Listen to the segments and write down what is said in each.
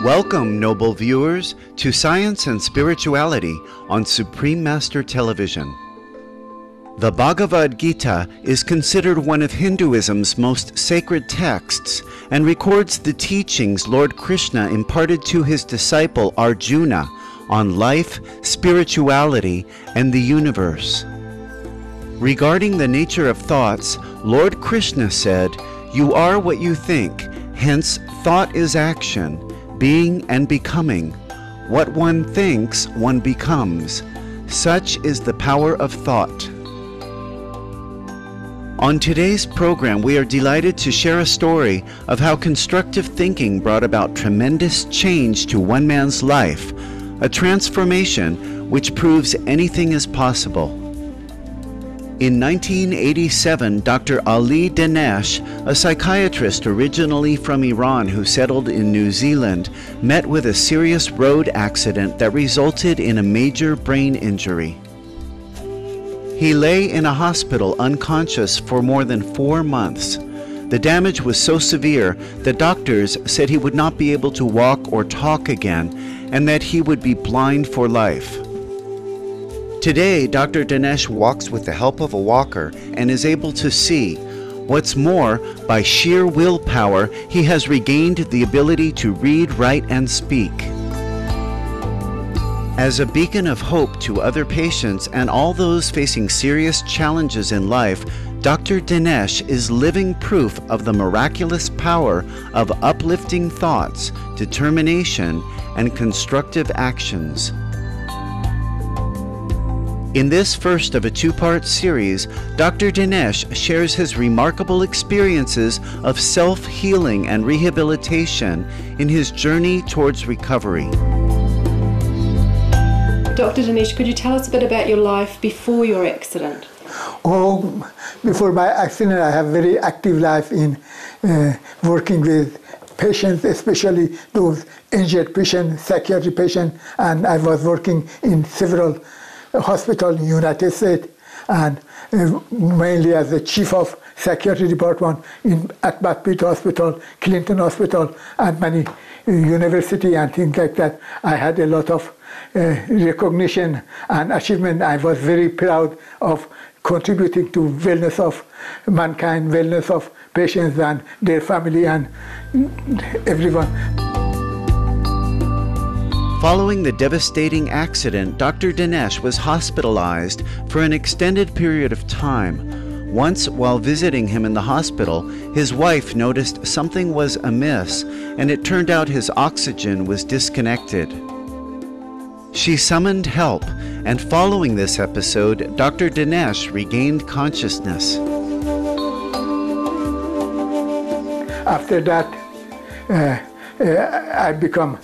Welcome, noble viewers, to Science and Spirituality on Supreme Master Television. The Bhagavad Gita is considered one of Hinduism's most sacred texts and records the teachings Lord Krishna imparted to his disciple Arjuna on life, spirituality, and the universe. Regarding the nature of thoughts, Lord Krishna said, "You are what you think, hence thought is action, being and becoming. What one thinks, one becomes. Such is the power of thought." On today's program, we are delighted to share a story of how constructive thinking brought about tremendous change to one man's life, a transformation which proves anything is possible. In 1987, Dr. Ali Danesh, a psychiatrist originally from Iran who settled in New Zealand, met with a serious road accident that resulted in a major brain injury. He lay in a hospital unconscious for more than 4 months. The damage was so severe that doctors said he would not be able to walk or talk again, and that he would be blind for life. Today, Dr. Danesh walks with the help of a walker and is able to see. What's more, by sheer willpower, he has regained the ability to read, write, and speak. As a beacon of hope to other patients and all those facing serious challenges in life, Dr. Danesh is living proof of the miraculous power of uplifting thoughts, determination, and constructive actions. In this first of a two-part series, Dr. Danesh shares his remarkable experiences of self-healing and rehabilitation in his journey towards recovery. Dr. Danesh, could you tell us a bit about your life before your accident? Oh, before my accident, I have very active life in working with patients, especially those injured patients, psychiatry patients, and I was working in several hospitals in the United States, and mainly as the chief of psychiatry department at Baptist Hospital, Clinton Hospital, and many university and things like that. I had a lot of recognition and achievement. I was very proud of contributing to wellness of mankind, wellness of patients and their family and everyone. Following the devastating accident, Dr. Danesh was hospitalized for an extended period of time. Once, while visiting him in the hospital, his wife noticed something was amiss, and it turned out his oxygen was disconnected. She summoned help, and following this episode, Dr. Danesh regained consciousness. After that, I become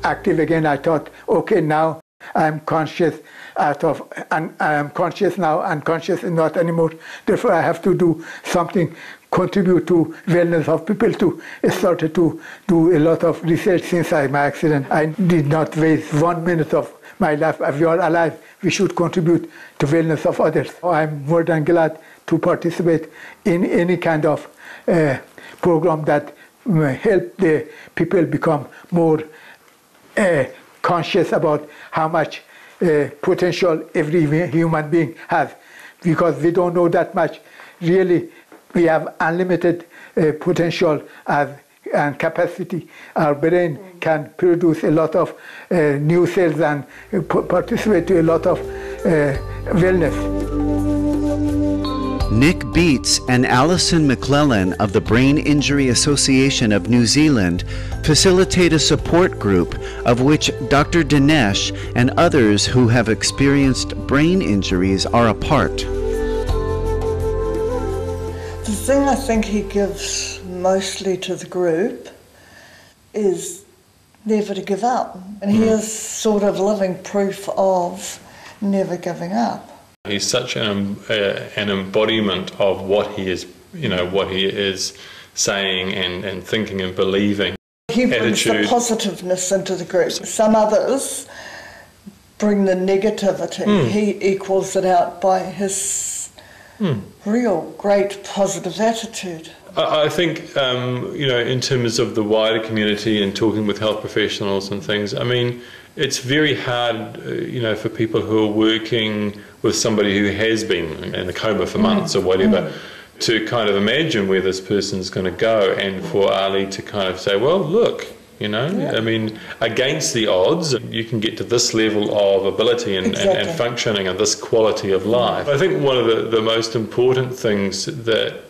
active again. I thought, okay, now I'm conscious and I am conscious now, unconscious not anymore. Therefore, I have to do something, contribute to wellness of people. Started to do a lot of research since my accident. I did not waste 1 minute of my life. If we are alive, we should contribute to wellness of others. I'm more than glad to participate in any kind of program that help the people become more conscious about how much potential every human being has, because we don't know that much. Really, we have unlimited potential and capacity. Our brain can produce a lot of new cells and participate to a lot of wellness. Nick Beats and Alison McClellan of the Brain Injury Association of New Zealand facilitate a support group of which Dr. Danesh and others who have experienced brain injuries are a part. The thing I think he gives mostly to the group is never to give up. And he is sort of living proof of never giving up. He's such an embodiment of what he is, what he is saying and thinking and believing. He brings the positiveness into the group. Some others bring the negativity. He equals it out by his real great positive attitude. I think, in terms of the wider community and talking with health professionals and things, I mean, it's very hard, for people who are working with somebody who has been in a coma for months or whatever, to kind of imagine where this person's going to go, and for Ali to kind of say, well, look, I mean, against the odds, you can get to this level of ability and functioning and this quality of life. I think one of the most important things that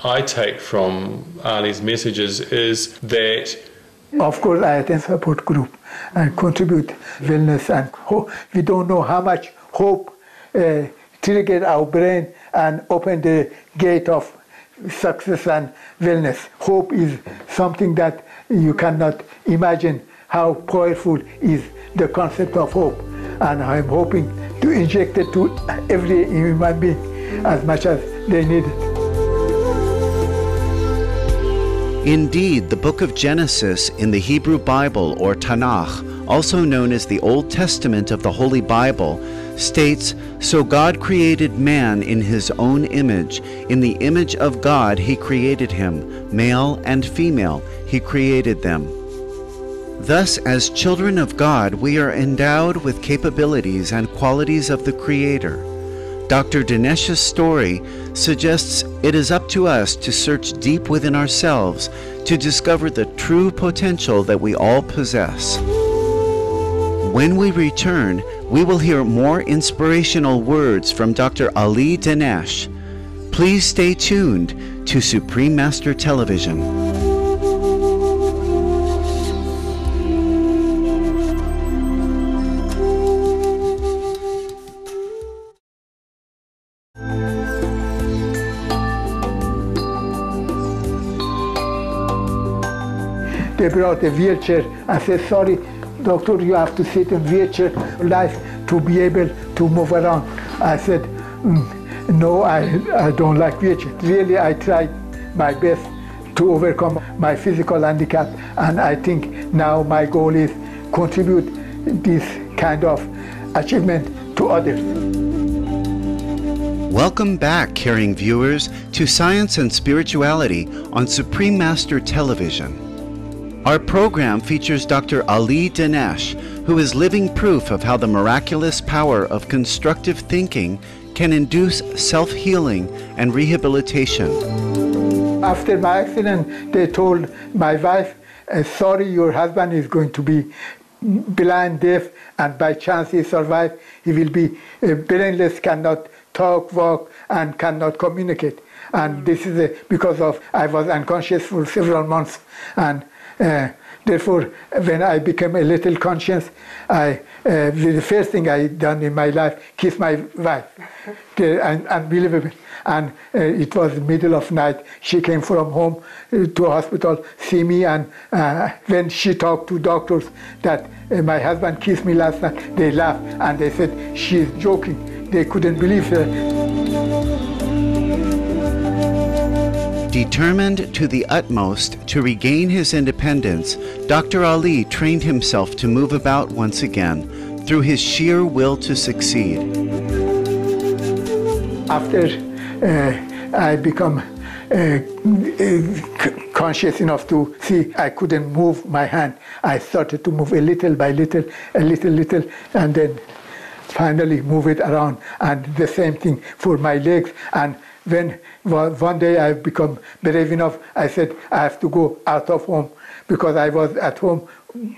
I take from Ali's messages is that... Of course, I attend support group and contribute wellness and hope. We don't know how much hope trigger our brain and open the gate of success and wellness. Hope is something that you cannot imagine how powerful is the concept of hope. And I'm hoping to inject it to every human being as much as they need it. Indeed, the book of Genesis in the Hebrew Bible, or Tanakh, also known as the Old Testament of the Holy Bible, states, "So God created man in his own image. In the image of God he created him. Male and female he created them." Thus, as children of God, we are endowed with capabilities and qualities of the Creator. Dr. Danesh's story suggests it is up to us to search deep within ourselves to discover the true potential that we all possess. When we return, we will hear more inspirational words from Dr. Ali Danesh. Please stay tuned to Supreme Master Television. They brought a wheelchair. I said, sorry, doctor, you have to sit in wheelchair life to be able to move around. I said, no, I don't like wheelchair. Really, I tried my best to overcome my physical handicap, and I think now my goal is contribute this kind of achievement to others. Welcome back, caring viewers, to Science and Spirituality on Supreme Master Television. Our program features Dr. Ali Danesh, who is living proof of how the miraculous power of constructive thinking can induce self-healing and rehabilitation. After my accident, they told my wife, sorry, your husband is going to be blind, deaf, and by chance he survives, he will be brainless, cannot talk, walk, and cannot communicate. And this is because of I was unconscious for several months. And therefore, when I became a little conscious, the first thing I done in my life, kiss my wife. Unbelievable. And it was the middle of night. She came from home to a hospital, see me, and when she talked to doctors that my husband kissed me last night, they laughed and they said, she's joking. They couldn't believe her. Determined to the utmost to regain his independence, Dr. Ali trained himself to move about once again through his sheer will to succeed. After I become conscious enough to see I couldn't move my hand, I started to move a little by little, and then finally move it around. And the same thing for my legs. And when one day I become brave enough, I said I have to go out of home, because I was at home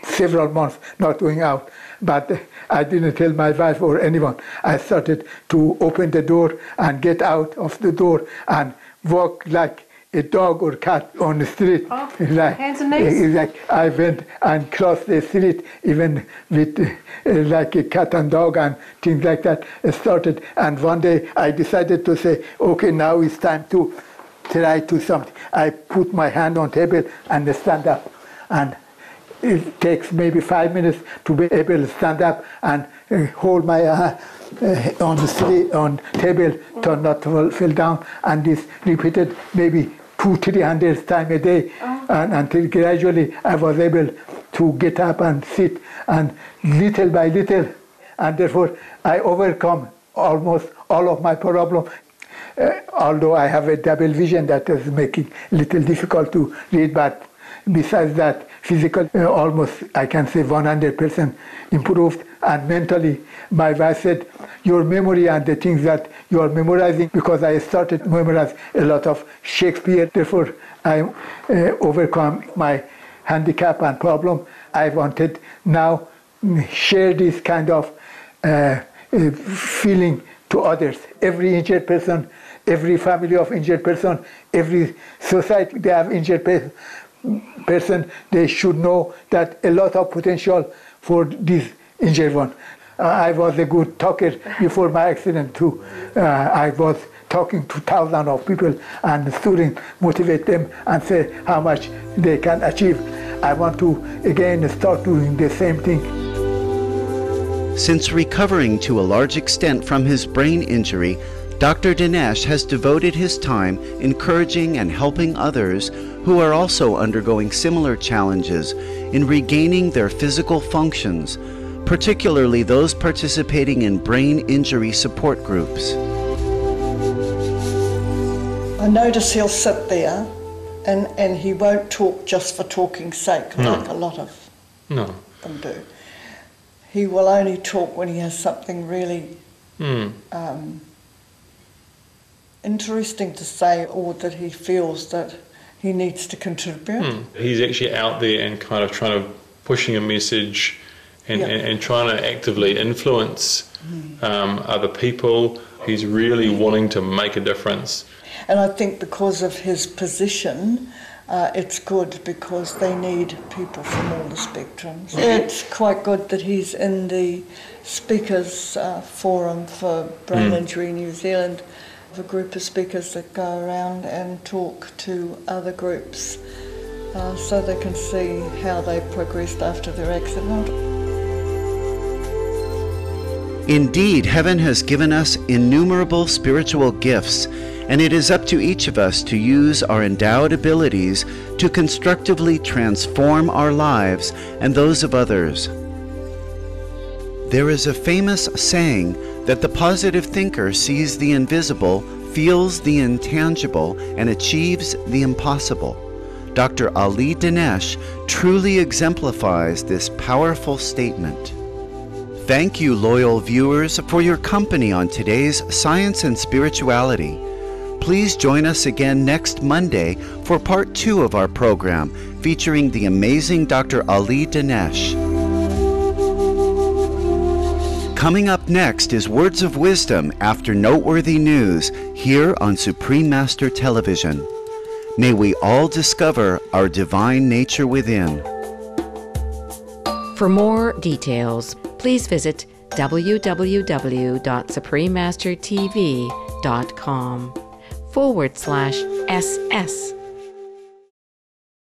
several months not going out. But I didn't tell my wife or anyone. I started to open the door and get out of the door and walk like a dog or cat on the street. Oh, like, hands and knees? Like I went and crossed the street even with like a cat and dog and things like that started. And one day I decided to say, okay, now it's time to try to something. I put my hand on table and stand up. And it takes maybe 5 minutes to be able to stand up and hold my on the street, on table to not fall down. And this repeated maybe 200-300 times a day, and until gradually I was able to get up and sit, and little by little, and therefore I overcome almost all of my problems. although I have a double vision that is making it a little difficult to read, but besides that, physical almost, I can say 100% improved, and mentally, my wife said, your memory and the things that you are memorizing, because I started to memorize a lot of Shakespeare, therefore I overcome my handicap and problem. I wanted now share this kind of feeling to others. Every injured person, every family of injured person, every society they have injured person, they should know that a lot of potential for this injured one. I was a good talker before my accident too. I was talking to thousands of people and students, motivate them and say how much they can achieve. I want to again start doing the same thing. Since recovering to a large extent from his brain injury, Dr. Danesh has devoted his time encouraging and helping others who are also undergoing similar challenges in regaining their physical functions, particularly those participating in brain injury support groups. I notice he'll sit there and he won't talk just for talking's sake, like a lot of them do. He will only talk when he has something really interesting to say, or that he feels that he needs to contribute. He's actually out there and kind of trying to pushing a message and trying to actively influence other people. He's really wanting to make a difference. And I think because of his position, it's good because they need people from all the spectrums. It's quite good that he's in the Speakers Forum for Brain Injury New Zealand, a group of speakers that go around and talk to other groups so they can see how they progressed after their accident. Indeed, heaven has given us innumerable spiritual gifts, and it is up to each of us to use our endowed abilities to constructively transform our lives and those of others. There is a famous saying that the positive thinker sees the invisible, feels the intangible, and achieves the impossible. Dr. Ali Danesh truly exemplifies this powerful statement. Thank you, loyal viewers, for your company on today's Science and Spirituality. Please join us again next Monday for part 2 of our program featuring the amazing Dr. Ali Danesh. Coming up next is Words of Wisdom after noteworthy news here on Supreme Master Television. May we all discover our divine nature within. For more details, please visit www.suprememastertv.com/SS